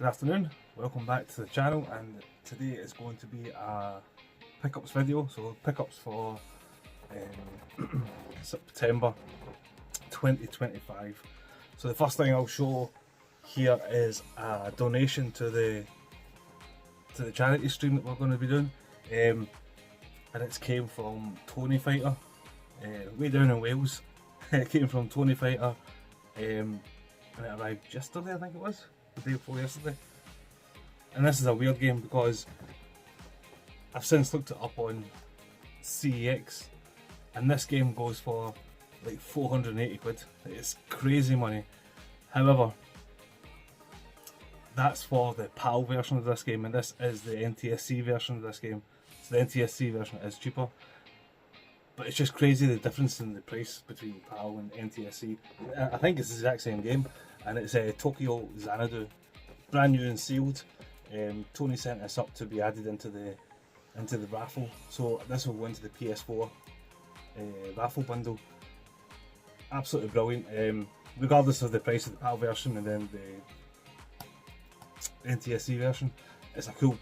Good afternoon, welcome back to the channel, and today is going to be a pickups video. So pickups for September 2025. So the first thing I'll show here is a donation to the charity stream that we're going to be doing, and it came from Tony Fighter, way down in Wales. It came from Tony Fighter, and it arrived yesterday, I think it was, the day before yesterday. And this is a weird game because I've since looked it up on CEX, and this game goes for like 480 quid. It's crazy money. However, that's for the PAL version of this game, and this is the NTSC version of this game. So the NTSC version is cheaper, but it's just crazy the difference in the price between PAL and NTSC. I think it's the exact same game, and it's Tokyo Xanadu, brand new and sealed. Tony sent this up to be added into the raffle, so this will go into the PS4 raffle bundle. Absolutely brilliant, regardless of the price of the PAL version and then the NTSC version. It's a cool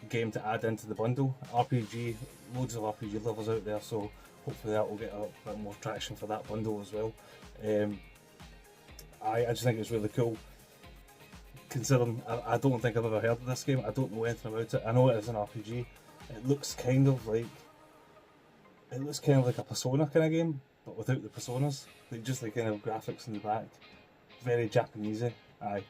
game to add into the bundle. RPG, loads of RPG lovers out there, so hopefully that will get a bit more traction for that bundle as well. I just think it's really cool, considering I don't think I've ever heard of this game. I don't know anything about it. I know it is an RPG. It looks kind of like a Persona kind of game, but without the personas. Like just like kind of graphics in the back. Very Japanesey. Aye,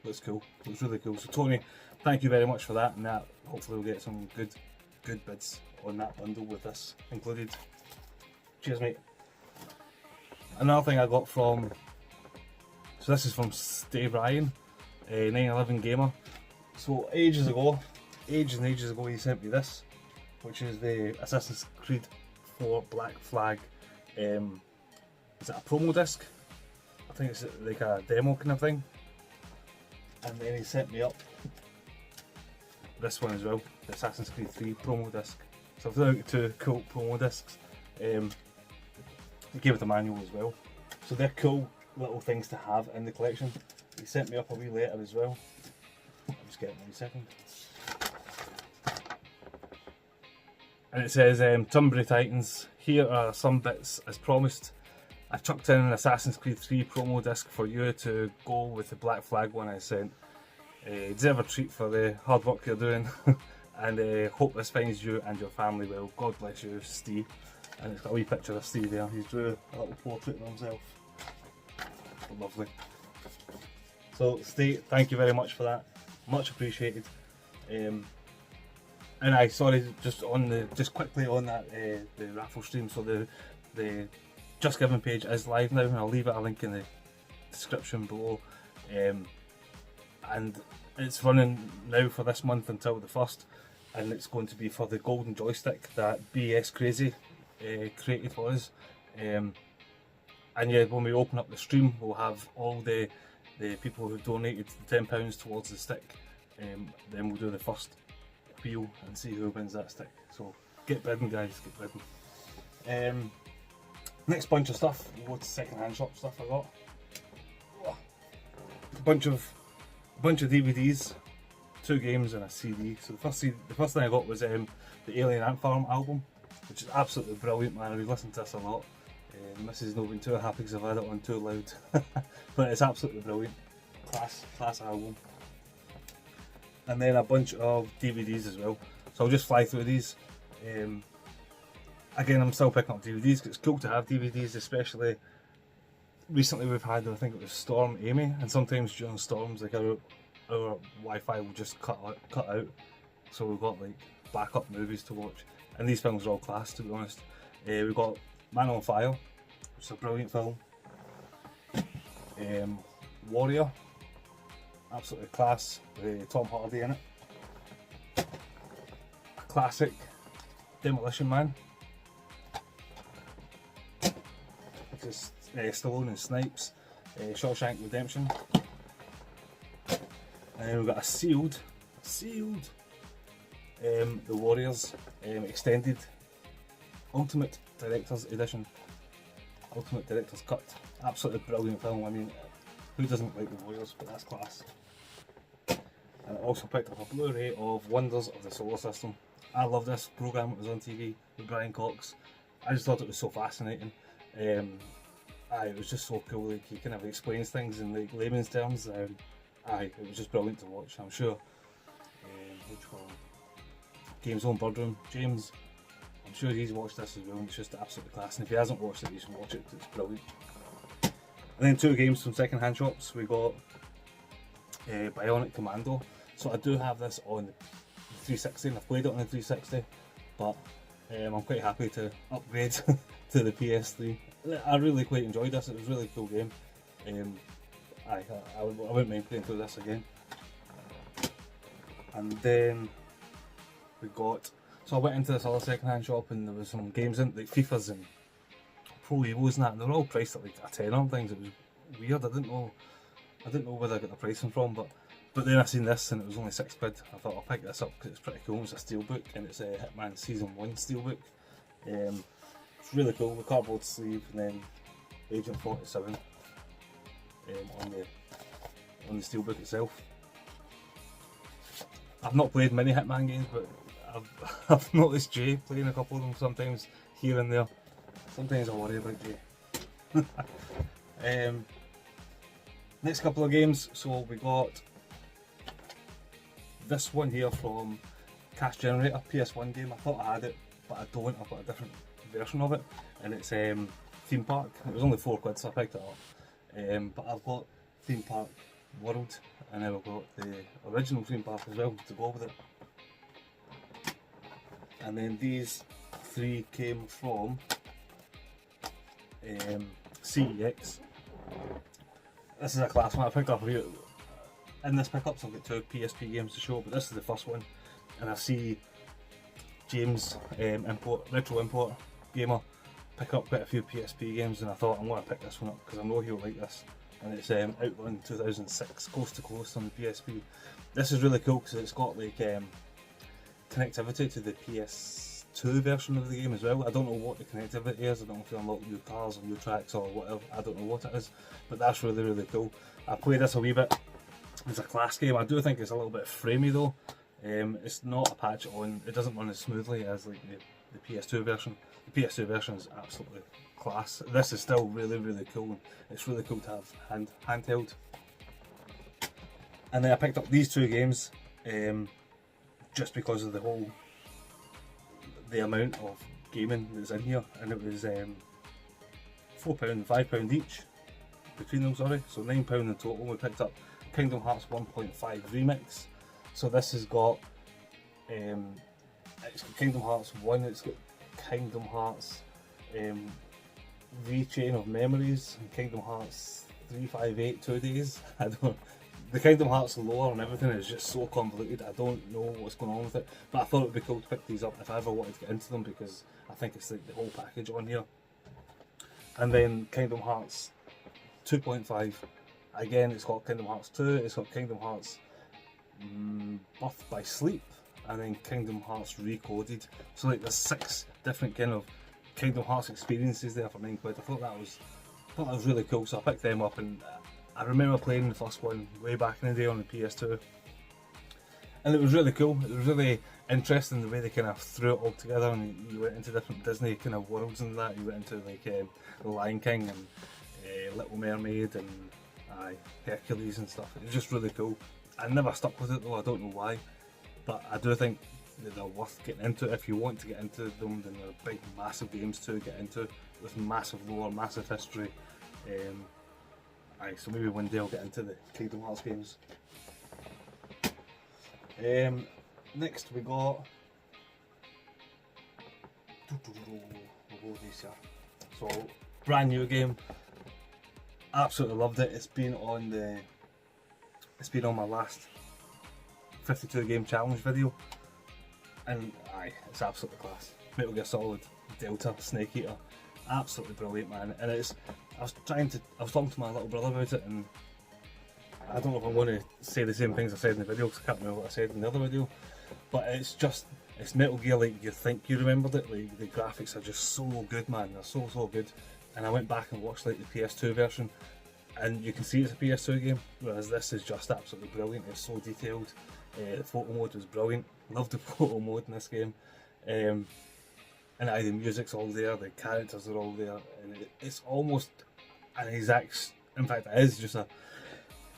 looks cool. Looks really cool. So Tony, thank you very much for that, and that hopefully we'll get some good bids on that bundle with this included. Cheers, mate. Another thing I got from, so this is from Steve Ryan, 911 Gamer. So ages and ages ago, he sent me this, which is the Assassin's Creed 4 Black Flag. Is it a promo disc? I think it's like a demo kind of thing. And then he sent me up this one as well, the Assassin's Creed 3 promo disc. So I've done two cool promo discs. He gave it a manual as well. So they're cool little things to have in the collection. He sent me up a wee letter as well. I'll just get it in a second. And it says, Tunbury Titans, here are some bits as promised. I've chucked in an Assassin's Creed 3 promo disc for you to go with the Black Flag one I sent. Deserve a treat for the hard work you're doing, and hope this finds you and your family well. God bless you, Steve. And it's got a wee picture of Steve there. He's drew a little portrait of himself. Lovely. So Steve, thank you very much for that. Much appreciated. And sorry, just quickly on that the raffle stream. So the Just Giving page is live now, and I'll leave a link in the description below. And it's running now for this month until the 1st, and it's going to be for the golden joystick that BS Crazy created for us. And yeah, when we open up the stream, we'll have all the people who donated £10 towards the stick. Then we'll do the first wheel and see who wins that stick. So get bidding, guys, get bidding. Next bunch of stuff, we'll go to second-hand shop stuff I got. A bunch of DVDs, 2 games and a CD. So the first thing I got was the Alien Ant Farm album, which is absolutely brilliant, man. We've listened to this a lot. Mrs. not been too happy because I've had it on too loud, but it's absolutely brilliant. Class album. And then a bunch of DVDs as well. So I'll just fly through these. Again, I'm still picking up DVDs because it's cool to have DVDs, especially recently we've had, I think it was Storm Amy, and sometimes during storms like our Wi-Fi will just cut out, so we've got like backup movies to watch, and these films are all class, to be honest. We've got Man on Fire, which is a brilliant film. Warrior, absolutely class, with Tom Hardy in it. A classic, Demolition Man, which is Stallone and Snipes, Shawshank Redemption. And then we've got a sealed, The Warriors Extended Ultimate Director's Edition, Ultimate Director's Cut. Absolutely brilliant film. I mean, who doesn't like The Warriors? But that's class. and I also picked up a Blu-ray of Wonders of the Solar System. I love this programme. It was on TV with Brian Cox. I just thought it was so fascinating. It was just so cool. Like, he kind of explains things in like layman's terms. It was just brilliant to watch. I'm sure. Which one? Games on Birdroom. James. I'm sure he's watched this as well. It's just absolutely class. And if he hasn't watched it, you should watch it. It's brilliant. And then 2 games from second-hand shops. We got Bionic Commando. So I do have this on the 360, and I've played it on the 360, but I'm quite happy to upgrade to the PS3. I really quite enjoyed this. It was a really cool game. I wouldn't mind playing through this again. And then we got, so I went into this other second-hand shop, and there was some games in, like FIFAs and Pro Evos and that, and they were all priced at like a tenner and things. It was weird. I didn't know where I got the pricing from, but then I seen this and it was only £6. I thought I'll pick this up because it's pretty cool. It's a steelbook, and it's a Hitman Season 1 steelbook. It's really cool, the cardboard sleeve, and then Agent 47 on the steelbook itself. I've not played many Hitman games, but I've noticed Jay playing a couple of them sometimes here and there. Sometimes I worry about Jay. Next couple of games, so we got this one here from Cash Generator, PS1 game. I thought I had it, but I don't. I've got a different version of it, and it's Theme Park. It was only £4, so I picked it up. But I've got Theme Park World, and then I've got the original Theme Park as well to go with it. And then these 3 came from CEX. This is a class one. I picked up in this pickup, so I've got 2 PSP games to show, but this is the first one. And I see James, Retro Import Gamer, pick up quite a few PSP games, and I thought I'm going to pick this one up because I know he'll like this. And it's Outrun 2006, Coast to Coast on the PSP. This is really cool because it's got like connectivity to the PS2 version of the game as well. I don't know what the connectivity is. I don't know if you unlock new cars or new tracks or whatever. I don't know what it is, but that's really, really cool. I played this a wee bit. It's a class game. I do think it's a little bit framey though. It's not a patch on. It doesn't run as smoothly as like the PS2 version. The PS2 version is absolutely class. This is still really, really cool. It's really cool to have handheld. And then I picked up these 2 games just because of the amount of gaming that's in here, and it was £4, £5 each between them, sorry, so £9 in total. We picked up Kingdom Hearts 1.5 Remix. So this has got it's got Kingdom Hearts 1, it's got Kingdom Hearts Chain of Memories, and Kingdom Hearts 358 2 Days. The Kingdom Hearts lore and everything is just so convoluted. I don't know what's going on with it, but I thought it would be cool to pick these up if I ever wanted to get into them, because I think it's like the whole package on here. And then Kingdom Hearts 2.5, again it's got Kingdom Hearts 2, it's got Kingdom Hearts Birth by Sleep, and then Kingdom Hearts Recoded. So like there's 6 different kind of Kingdom Hearts experiences there for £9. I thought that was really cool, so I picked them up, and I remember playing the first one way back in the day on the PS2, and it was really cool. It was really interesting the way they kind of threw it all together, and you went into different Disney kind of worlds and that. You went into like The Lion King and Little Mermaid and Hercules and stuff. It was just really cool. I never stuck with it though, I don't know why, but I do think that they're worth getting into. If you want to get into them, then they're big massive games to get into, with massive lore, massive history. So maybe one day I'll get into the Kingdom Hearts games. Next we got so brand new game. Absolutely loved it. It's been on my last 52 game challenge video, and it's absolutely class. Metal Gear Solid Delta Snake Eater, absolutely brilliant, man. And I was talking to my little brother about it, and I don't know if I'm going to say the same things I said in the video, because I can't remember what I said in the other video, but it's Metal Gear like you think you remembered it. Like, the graphics are just so good, man. They're so good. And I went back and watched like the PS2 version, and you can see it's a PS2 game, whereas this is just absolutely brilliant. It's so detailed. The photo mode was brilliant. Loved the photo mode in this game. And the music's all there, the characters are all there, and it's almost an exact, in fact it is just a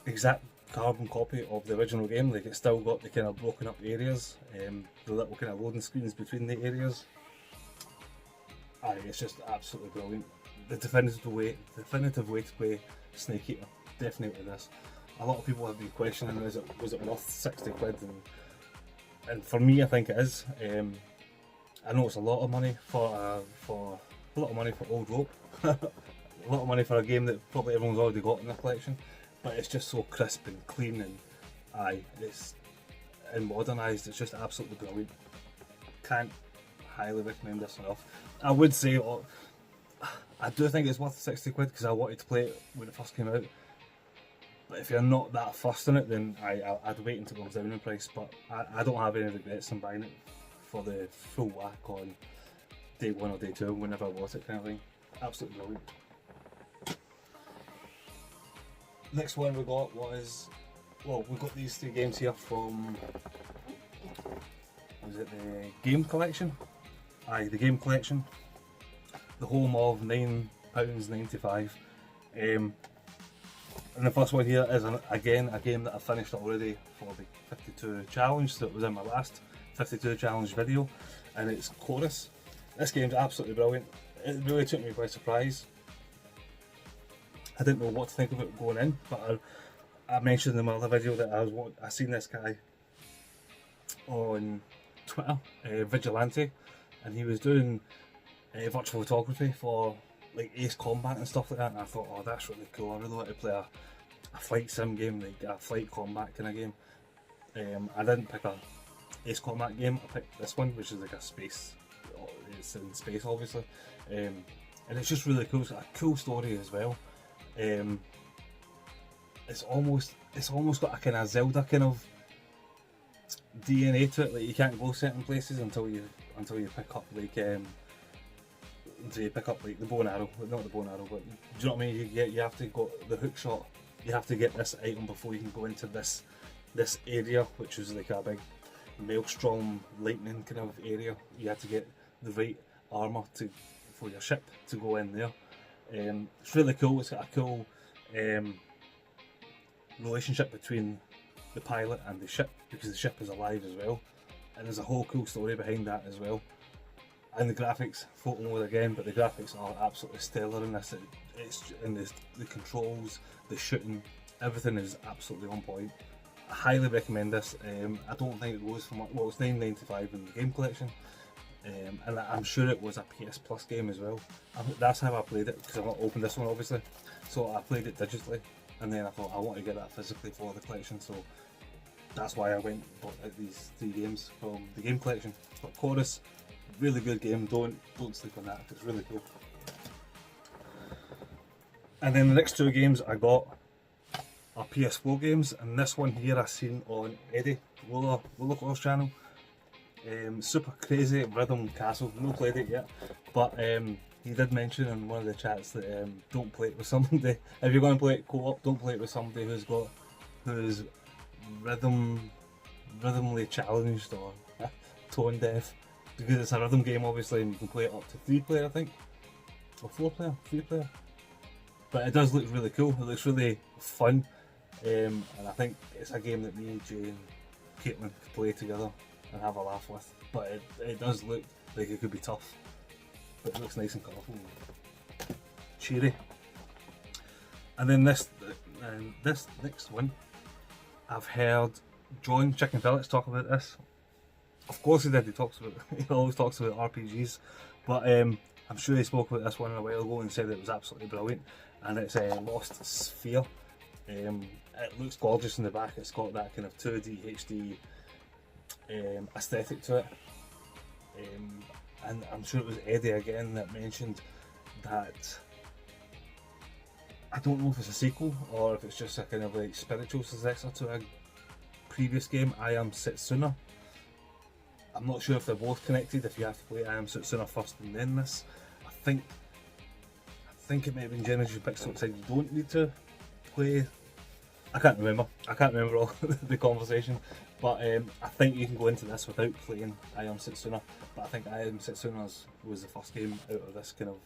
exact carbon copy of the original game. Like, it's still got the kind of broken up areas, the little kind of loading screens between the areas. It's just absolutely brilliant. The definitive way to play Snake Eater, definitely this. A lot of people have been questioning, was it worth 60 quid? And for me, I think it is. I know it's a lot of money for Old Rope, a lot of money for a game that probably everyone's already got in their collection, but it's just so crisp and clean, and it's modernised. It's just absolutely brilliant. Can't highly recommend this enough. I would say I do think it's worth 60 quid because I wanted to play it when it first came out. But if you're not that fussed on it, then I'd wait until it comes down in price. But I don't have any regrets in buying it for the full whack on day 1 or day 2, whenever I bought it, kind of thing. Absolutely brilliant. Next one we got was, well, we got these 3 games here from, was it the Game Collection? The Game Collection, the home of £9.95. And the first one here is again a game that I finished already for the 52 challenge, so it was in my last 52 challenge video, and it's Chorus. This game's absolutely brilliant. It really took me by surprise. I didn't know what to think of it going in, but I mentioned in my other video that I seen this guy on Twitter, Vigilante, and he was doing virtual photography for like Ace Combat and stuff like that, and I thought, oh, that's really cool. I really want to play a flight sim game, like a flight combat kind of game. I didn't pick a Ace Combat game, I picked this one, which is like a space, it's in space obviously, and it's just really cool. It's got a cool story as well. It's almost got a kind of Zelda kind of DNA to it. Like, you can't go certain places until you pick up like the bow and arrow. Not the bow and arrow, but do you know what I mean? You have to go the hook shot. You have to get this item before you can go into this area, which is like a big maelstrom lightning kind of area. You have to get the right armor for your ship to go in there. It's really cool. It's got a cool relationship between the pilot and the ship, because the ship is alive as well, and there's a whole cool story behind that as well. And the graphics, photo mode again, but the graphics are absolutely stellar in this. It's in the controls, the shooting, everything is absolutely on point. I highly recommend this. I don't think it goes for much. Well, it's £9.95 in the Game Collection, and I'm sure it was a PS Plus game as well. That's how I played it, because I've not opened this one obviously, so I played it digitally, and then I thought I want to get that physically for the collection, so that's why I went and bought these 3 games from the Game Collection. But Chorus, really good game. Don't sleep on that. It's really cool. And then the next 2 games I got are PS4 games, and this one here I seen on Eddie Rollercourse channel. Super Crazy Rhythm Castle. No played it yet, but he did mention in one of the chats that don't play it with somebody. If you're going to play it co-op, don't play it with somebody who's rhythmly challenged or tone deaf, because it's a rhythm game obviously, and you can play it up to 3 player, I think, or 4 player, 3 player. But it does look really cool. It looks really fun, and I think it's a game that me, Jay, and Caitlin could play together and have a laugh with. But it does look like it could be tough, but it looks nice and colourful and cheery. And then this next one, I've heard John Chicken Phillips talk about this. Of course he did. He always talks about RPGs, but I'm sure he spoke about this one a while ago and said it was absolutely brilliant. And it's Lost Sphere. It looks gorgeous in the back. It's got that kind of 2D HD aesthetic to it. And I'm sure it was Eddie again that mentioned that, I don't know if it's a sequel or if it's just a kind of like spiritual successor to a previous game, I Am Setsuna. I'm not sure if they're both connected, if you have to play I Am Setsuna first and then this. I think it may have been Genesis Pixel that said you don't need to play. I can't remember all the conversation, but I think you can go into this without playing I Am Setsuna. But I think I Am Setsuna was the first game out of this kind of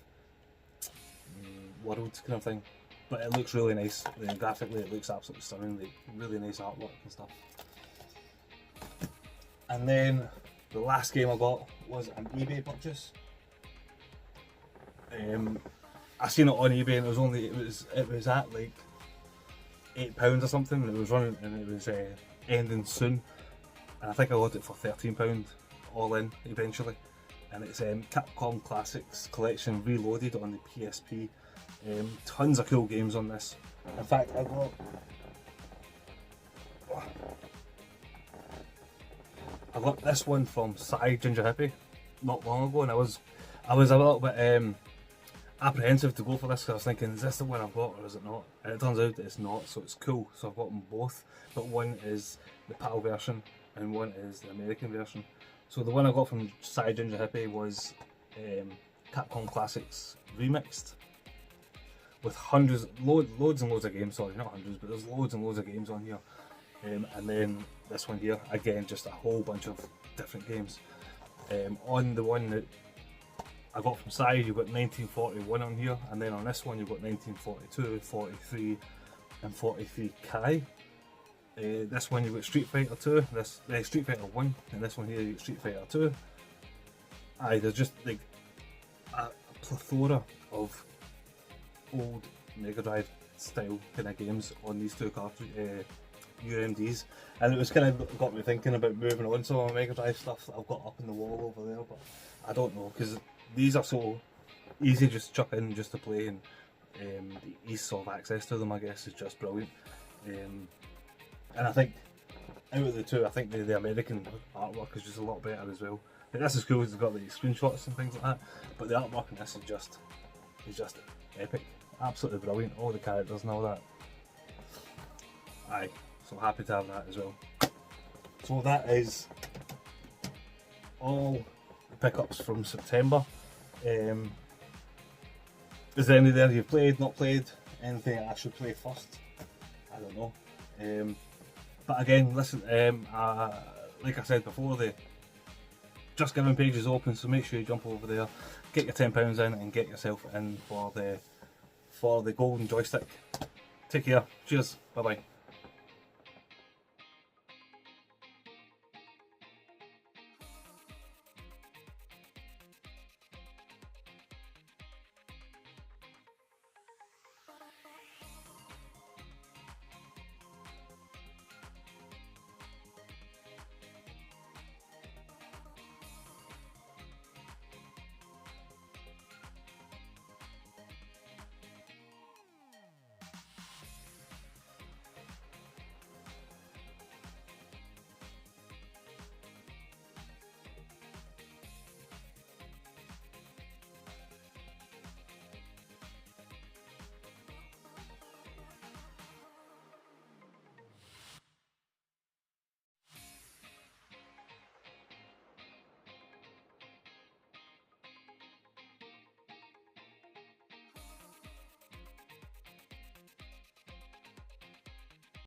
world kind of thing. But it looks really nice. Graphically, it looks absolutely stunning. Like, really nice artwork and stuff. And then the last game I got was an eBay purchase. I seen it on eBay and it was at like £8 or something, and it was running and it was ending soon. And I think I got it for £13 all in eventually. And it's Capcom Classics Collection Reloaded on the PSP. Tons of cool games on this. In fact, I got this one from Sai Ginger Hippie not long ago, and I was a little bit apprehensive to go for this because I was thinking, is this the one I've got or is it not? And it turns out that it's not, so it's cool. So I've got them both, but one is the PAL version and one is the American version. So the one I got from Sai Ginger Hippie was Capcom Classics Remixed, with loads and loads of games. Sorry, not hundreds, but there's loads and loads of games on here. And then this one here, again, just a whole bunch of different games. On the one that I got from Sai, you've got 1941 on here, and then on this one you've got 1942, 43, and 43 Kai. This one you've got Street Fighter 2, Street Fighter 1, and this one here you've got Street Fighter 2. There's just like a plethora of old Mega Drive style kind of games on these two UMDs, and it was kind of got me thinking about moving on some of my Mega Drive stuff that I've got up in the wall over there, but I don't know, because these are so easy just to chuck in just to play, and the ease of access to them, I guess, is just brilliant. And I think out of the two, I think the American artwork is just a lot better as well. Like, this is cool, it's got like screenshots and things like that, but the artwork in this is just epic, absolutely brilliant. All the characters and all that. So happy to have that as well. So that is all the pickups from September. Is there any there you've played, not played? Anything I should play first? I don't know. But again, listen, like I said before, the Just Giving page is open, so make sure you jump over there, get your £10 in, and get yourself in for the golden joystick. Take care. Cheers. Bye bye.